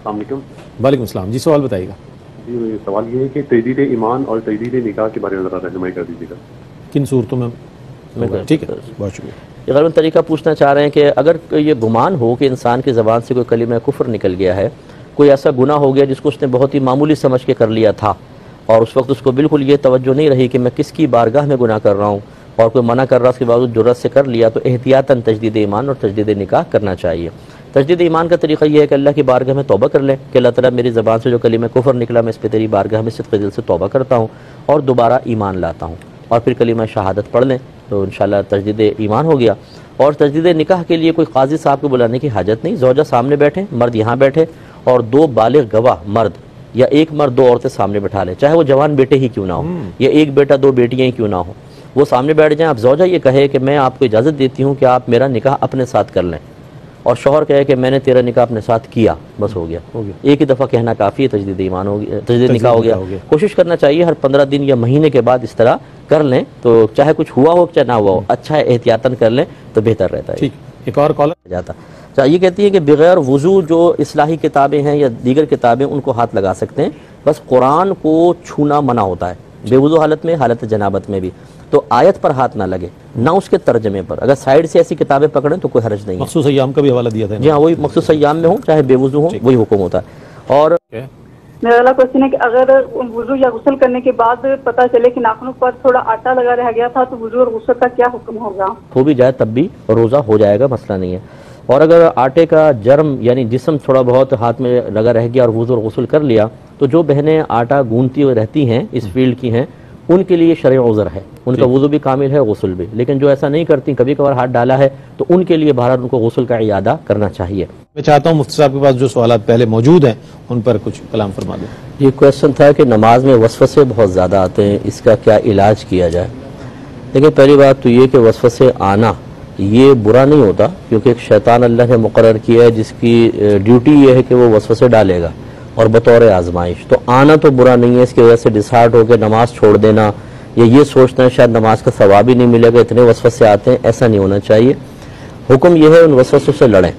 السلام علیکم۔ وعلیکم السلام، جی سوال بتائیے گا۔ جی سوال یہ ہے کہ تجدید ایمان اور تجدید نکاح کے بارے میں ذرا رہنمائی کر دیجیے گا، کن صورتوں میں؟ ٹھیک ہے، بہت شکریہ۔ یہ غالباً طریقہ پوچھنا چاہ رہے ہیں کہ اگر یہ گمان ہو کہ انسان کی زبان سے کوئی کلمہ کفر نکل گیا ہے، کوئی ایسا گناہ ہو گیا جس کو اس نے بہت ہی معمولی سمجھ کے کر لیا تھا، اور اس وقت اس کو بالکل یہ توجہ نہیں رہی کہ میں کس کی بارگاہ میں گناہ کر رہا ہوں، اور کوئی منع کر رہا اس کے باوجود جرأت سے کر لیا، تو احتیاطاً تجدید ایمان اور تجدید نکاح کرنا چاہیے۔ تجدید ایمان کا طریقہ یہ ہے کہ اللہ کی بارگاہ میں توبہ کر لیں کہ اللہ تعالیٰ میری زبان سے جو کلمہ کفر نکلا میں اس پہ تیری بارگاہ میں صدق دل سے توبہ کرتا ہوں اور دوبارہ ایمان لاتا ہوں، اور پھر کلمہ شہادت پڑھ لیں تو انشاءاللہ تجدید ایمان ہو گیا۔ اور تجدید نکاح کے لیے کوئی قاضی صاحب کو بلانے کی حاجت نہیں، زوجہ سامنے بیٹھے، مرد یہاں بیٹھے، اور دو بالغ گواہ مرد یا ایک مرد دو عورتیں سامنے بٹھا لیں، چاہے وہ جوان بیٹے ہی کیوں نہ ہو یا ایک بیٹا دو بیٹیاں ہی کیوں نہ ہو، وہ سامنے بیٹھ جائیں۔ اب زوجہ یہ کہے کہ میں آپ کو اجازت دیتی ہوں کہ آپ میرا نکاح اپنے ساتھ کر لیں، اور شوہر کہے کہ میں نے تیرا نکاح اپنے ساتھ کیا، بس ہو گیا۔ ایک ہی دفعہ کہنا کافی ہے، تجدید ایمان ہو گیا، تجدید نکاح ہو گیا۔ کوشش کرنا چاہیے ہر 15 دن یا مہینے کے بعد اس طرح کر لیں، تو چاہے کچھ ہوا ہو چاہے نہ ہوا ہو، اچھا ہے احتیاطاً کر لیں تو بہتر رہتا ہے۔ ٹھیک، ایک اور کالر جاتا یہ کہتی ہے کہ بغیر وضو جو اصلاحی کتابیں ہیں یا دیگر کتابیں ان کو ہاتھ لگا سکتے ہیں، بس قرآن کو چھونا منع ہوتا ہے بے وضو حالت میں، حالت جنابت میں بھی، تو آیت پر ہاتھ نہ لگے، نہ اس کے ترجمے پر، اگر سائیڈ سے ایسی کتابیں پکڑیں تو کوئی حرج نہیں ہے۔ مخصوص ایام کا بھی حوالہ دیا تھا، جی ہاں، وہی مخصوص ایام میں ہوں چاہے بے وضو ہوں وہی حکم ہوتا ہے۔ اور میرا اگلا کوشچن ہے کہ اگر وضو یا غسل کرنے کے بعد پتہ چلے کہ ناخنوں پر تھوڑا آٹا لگا رہ گیا تھا تو وضو اور غسل کا کیا حکم ہوگا؟ ہو بھی جائے تب بھی روزہ ہو جائے گا، مسئلہ نہیں ہے۔ اور اگر آٹے کا جرم یعنی جسم تھوڑا بہت ہاتھ میں لگا رہ گیا اور وضو اور غسل کر لیا، تو جو بہنیں آٹا گوندتی ہوئی رہتی ہیں اس فیلڈ کی ہیں ان کے لیے شرعی عذر ہے، ان کا وضو بھی کامل ہے غسل بھی، لیکن جو ایسا نہیں کرتی کبھی کبھار ہاتھ ڈالا ہے تو ان کے لیے بہرحال ان کو غسل کا اعادہ کرنا چاہیے۔ میں چاہتا ہوں مفتی صاحب کے پاس جو سوالات پہلے موجود ہیں ان پر کچھ کلام فرما دیں۔ یہ کویشچن تھا کہ نماز میں وسوسے بہت زیادہ آتے ہیں، اس کا کیا علاج کیا جائے؟ دیکھیں پہلی بات تو یہ کہ وسوسے آنا یہ برا نہیں ہوتا، کیونکہ ایک شیطان اللہ نے مقرر کیا ہے جس کی ڈیوٹی یہ ہے کہ وہ وسوسے ڈالے گا اور بطور آزمائش، تو آنا تو برا نہیں ہے۔ اس کی وجہ سے ڈسہارٹ ہو کے نماز چھوڑ دینا یا یہ سوچنا ہے شاید نماز کا ثواب ہی نہیں ملے گا، اتنے وسوسے آتے ہیں، ایسا نہیں ہونا چاہیے۔ حکم یہ ہے ان وسوسوں سے لڑیں،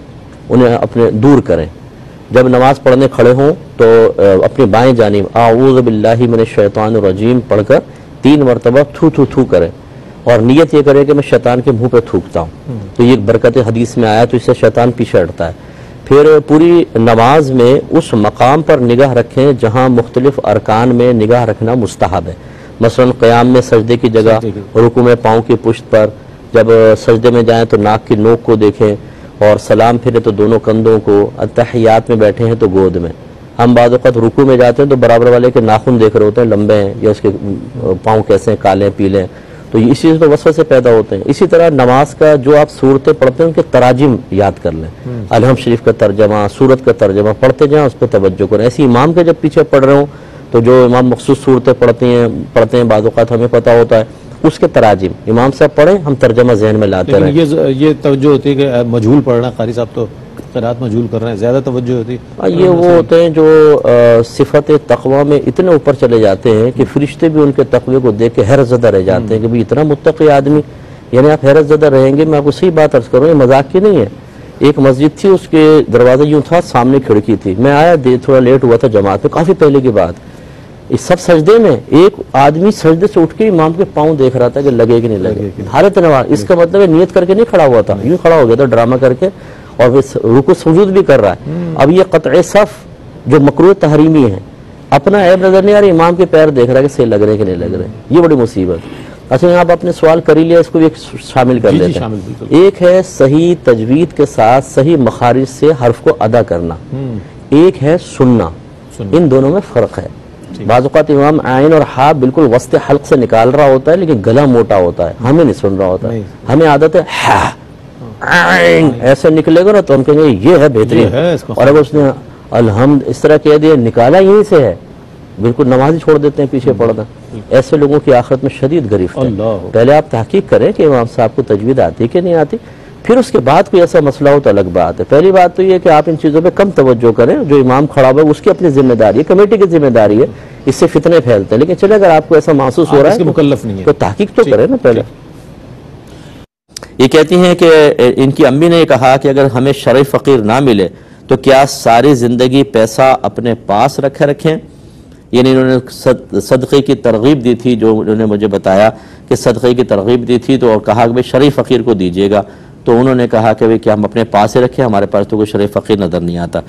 انہیں اپنے دور کریں۔ جب نماز پڑھنے کھڑے ہوں تو اپنی بائیں جانب اعوذ باللہ من الشیطان الرجیم پڑھ کر 3 مرتبہ تھو تھو تھو کریں، اور نیت یہ کرے کہ میں شیطان کے منہ پہ تھوکتا ہوں، تو یہ برکت حدیث میں آیا، تو اس سے شیطان پیچھے ہٹتا ہے۔ پھر پوری نماز میں اس مقام پر نگاہ رکھیں جہاں مختلف ارکان میں نگاہ رکھنا مستحب ہے، مثلا قیام میں سجدے کی جگہ، رکوع میں پاؤں کی پشت پر، جب سجدے میں جائیں تو ناک کی نوک کو دیکھیں، اور سلام پھرے تو دونوں کندھوں کو، اتحیات میں بیٹھے ہیں تو گود میں۔ ہم بعض اوقات رکوع میں جاتے ہیں تو برابر والے کے ناخن دیکھ رہے ہوتے ہیں لمبے ہیں یا اس کے پاؤں کیسے ہیں، کالے پیلے ہیں، تو اسی سے تو وسوسے پیدا ہوتے ہیں۔ اسی طرح نماز کا جو آپ صورتیں پڑھتے ہیں ان کے تراجم یاد کر لیں، الحمد شریف کا ترجمہ، سورت کا ترجمہ پڑھتے جائیں، اس پہ توجہ کریں۔ ایسے امام کے جب پیچھے پڑھ رہے ہوں تو جو امام مخصوص صورتیں پڑھتے ہیں بعض اوقات ہمیں پتہ ہوتا ہے، اس کے تراجم امام صاحب پڑھیں، ہم ترجمہ ذہن میں لاتے رہیں۔ یہ توجہ ہوتی ہے کہ مجہول پڑھنا، قاری صاحب تو قرات مجہول کر رہے ہیں، زیادہ توجہ ہوتی ہے۔ یہ وہ ہوتے ہیں جو صفت تقوی میں اتنے اوپر چلے جاتے ہیں کہ فرشتے بھی ان کے تقوی کو دیکھ کے حیرت زدہ رہ جاتے ہیں کہ بھئی اتنا متقی آدمی، یعنی آپ حیرت زدہ رہیں گے۔ میں آپ کو صحیح بات عرض کروں، یہ مذاق کی نہیں ہے۔ ایک مسجد تھی، اس کے دروازہ یوں تھا، سامنے کھڑکی تھی، میں آیا تھوڑا لیٹ ہوا تھا جماعت میں، کافی پہلے کی بات، اس سب سجدے میں ایک آدمی سجدے سے اٹھ کے امام کے پاؤں دیکھ رہا تھا کہ لگے کہ نہیں لگے، حالت نماز۔ اس کا مطلب ہے نیت کر کے نہیں کھڑا ہوا تھا، یوں کھڑا ہو گیا تھا ڈرامہ کر کے، اور رکوع سجود بھی کر رہا ہے۔ اب یہ قطع صف جو مکروہ تحریمی ہے، اپنا عیب نظر نہیں آ رہا، امام کے پیر دیکھ رہا ہے کہ صحیح لگ رہے کہ نہیں لگ رہے، یہ بڑی مصیبت۔ اچھا آپ اپنے سوال کر ہی لیا، اس کو بھی شامل کر لیتے ہیں۔ ایک ہے صحیح تجوید کے ساتھ صحیح مخارج سے حرف کو ادا کرنا، ایک ہے سننا، ان دونوں میں فرق ہے۔ بعض اوقات امام عین اور ہا بالکل وسط حلق سے نکال رہا ہوتا ہے لیکن گلا موٹا ہوتا ہے، ہمیں نہیں سن رہا ہوتا، ہمیں عادت ہے عین ایسے نکلے گا نا تو ہم کہیں گے یہ ہے بہترین، اور اگر اس نے الحمد اس طرح کہہ دیا نکالا یہیں سے ہے، بالکل نماز ہی چھوڑ دیتے ہیں پیچھے پڑھنا۔ ایسے لوگوں کی آخرت میں شدید گرفت ہے۔ پہلے آپ تحقیق کریں کہ امام صاحب کو تجوید آتی کہ نہیں آتی، پھر اس کے بعد کوئی ایسا مسئلہ ہو تو الگ بات ہے۔ پہلی بات تو یہ کہ آپ ان چیزوں پہ کم توجہ کریں، جو امام کھڑا ہوا ہے اس کی اپنی ذمہ داری ہے، کمیٹی کی ذمہ داری ہے، اس سے فتنے پھیلتے ہیں، لیکن چلے اگر آپ کو ایسا محسوس ہو رہا ہے مکلف نہیں ہے تو تحقیق تو کریں نا پہلے۔ یہ کہتی ہیں کہ ان کی امی نے کہا کہ اگر ہمیں شرعی فقیر نہ ملے تو کیا ساری زندگی پیسہ اپنے پاس رکھیں؟ یعنی انہوں نے صدقے کی ترغیب دی تھی، جو انہوں نے مجھے بتایا کہ صدقے کی ترغیب دی تھی تو اور کہا کہ بھئی شرعی فقیر کو دیجیے گا، تو انہوں نے کہا کہ بھئی کیا ہم اپنے پاس ہی رکھیں، ہمارے پاس تو کوئی شرعی فقیر نظر نہیں آتا۔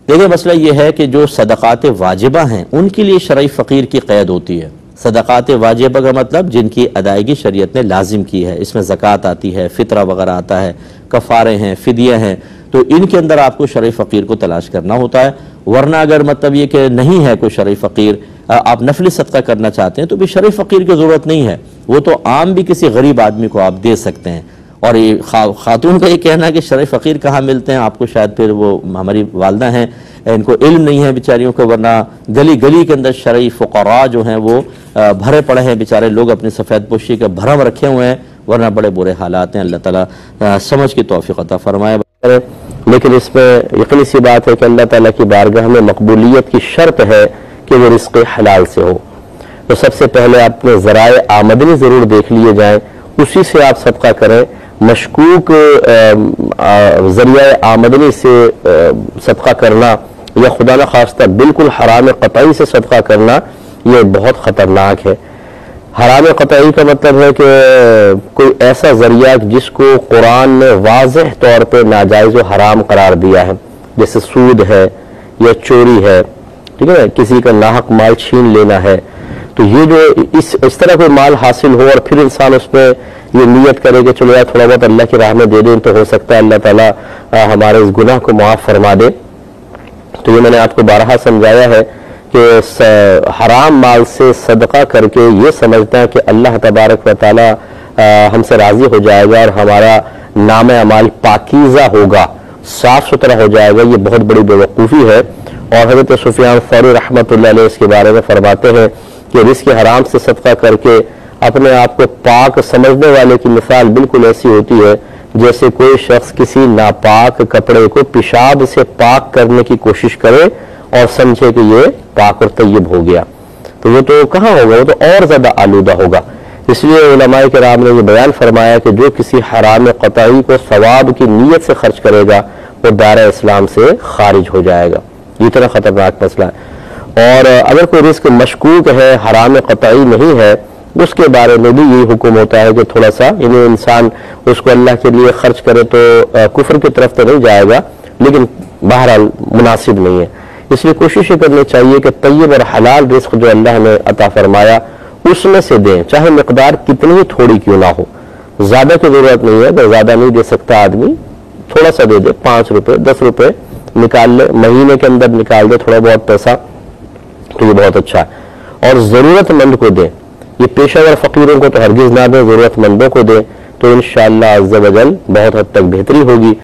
دیکھیں مسئلہ یہ ہے کہ جو صدقات واجبہ ہیں ان کے لیے شرعی فقیر کی قید ہوتی ہے۔ صدقات واجبہ کا مطلب جن کی ادائیگی شریعت نے لازم کی ہے، اس میں زکوٰۃ آتی ہے، فطرہ وغیرہ آتا ہے، کفارے ہیں، فدیہ ہیں، تو ان کے اندر آپ کو شرعی فقیر کو تلاش کرنا ہوتا ہے۔ ورنہ اگر مطلب یہ کہ نہیں ہے کوئی شرعی فقیر، آپ نفلی صدقہ کرنا چاہتے ہیں تو بھی شرعی فقیر کی ضرورت نہیں ہے، وہ تو عام بھی کسی غریب آدمی کو آپ دے سکتے ہیں۔ اور یہ خاتون کا یہ کہنا ہے کہ شرعی فقیر کہاں ملتے ہیں، آپ کو شاید پھر وہ ہماری والدہ ہیں ان کو علم نہیں ہے بیچاریوں کو، ورنہ گلی گلی کے اندر شرعی فقراء جو ہیں وہ بھرے پڑے ہیں، بیچارے لوگ اپنی سفید پوشی کا بھرم رکھے ہوئے ہیں، ورنہ بڑے برے حالات ہیں۔ اللہ تعالیٰ سمجھ کی توفیق عطا فرمائے۔ لیکن اس میں یقینی سی بات ہے کہ اللہ تعالیٰ کی بارگاہ میں مقبولیت کی شرط ہے کہ وہ رزق حلال سے ہو۔ تو سب سے پہلے اپنے ذرائع آمدنی ضرور دیکھ لیے جائیں، اسی سے آپ صدقہ کریں۔ مشکوک ذریعہ آمدنی سے صدقہ کرنا یا خدا نخواستہ بالکل حرام قطعی سے صدقہ کرنا یہ بہت خطرناک ہے۔ حرام قطعی کا مطلب ہے کہ کوئی ایسا ذریعہ جس کو قرآن نے واضح طور پہ ناجائز و حرام قرار دیا ہے، جیسے سود ہے یا چوری ہے، ٹھیک ہے، کسی کا ناحق مال چھین لینا ہے، تو یہ جو اس طرح کوئی مال حاصل ہو اور پھر انسان اس میں یہ نیت کرے کہ چلو یار تھوڑا بہت اللہ کی راہ میں دے دیں تو ہو سکتا ہے اللہ تعالیٰ ہمارے اس گناہ کو معاف فرما دے، تو یہ میں نے آپ کو بارہا سمجھایا ہے کہ حرام مال سے صدقہ کر کے یہ سمجھتا ہے کہ اللہ تبارک و تعالیٰ ہم سے راضی ہو جائے گا اور ہمارا نام اعمال پاکیزہ ہوگا، صاف ستھرا ہو جائے گا، یہ بہت بڑی بیوقوفی ہے۔ اور حضرت سفیان ثوری رحمۃ اللہ علیہ اس کے بارے میں فرماتے ہیں کہ رزق حرام سے صدقہ کر کے اپنے آپ کو پاک سمجھنے والے کی مثال بالکل ایسی ہوتی ہے جیسے کوئی شخص کسی ناپاک کپڑے کو پیشاب سے پاک کرنے کی کوشش کرے اور سمجھے کہ یہ پاک اور طیب ہو گیا، تو وہ تو کہاں ہوگا، وہ تو اور زیادہ آلودہ ہوگا۔ اس لیے علماء کرام نے یہ بیان فرمایا کہ جو کسی حرام قطعی کو ثواب کی نیت سے خرچ کرے گا وہ دائرہ اسلام سے خارج ہو جائے گا۔ یہ اتنا خطرناک مسئلہ ہے۔ اور اگر کوئی رزق مشکوک ہے، حرام قطعی نہیں ہے، اس کے بارے میں بھی یہی حکم ہوتا ہے کہ تھوڑا سا یعنی انسان اس کو اللہ کے لیے خرچ کرے تو کفر کی طرف تو نہیں جائے گا، لیکن بہرحال مناسب نہیں ہے۔ اس لیے کوشش کرنی چاہیے کہ طیب اور حلال رزق جو اللہ نے عطا فرمایا اس میں سے دیں، چاہے مقدار کتنی ہی تھوڑی کیوں نہ ہو، زیادہ کی ضرورت نہیں ہے، اگر زیادہ نہیں دے سکتا آدمی تھوڑا سا دے دے، 5 روپے 10 روپے نکال لے، مہینے کے اندر نکال دے تھوڑا بہت پیسہ، تو یہ بہت اچھا ہے۔ اور ضرورت مند کو دیں، یہ پیشہ ور فقیروں کو تو ہرگز نہ دیں، ضرورت مندوں کو دیں، تو انشاءاللہ عز و جل بہت حد تک بہتری ہوگی۔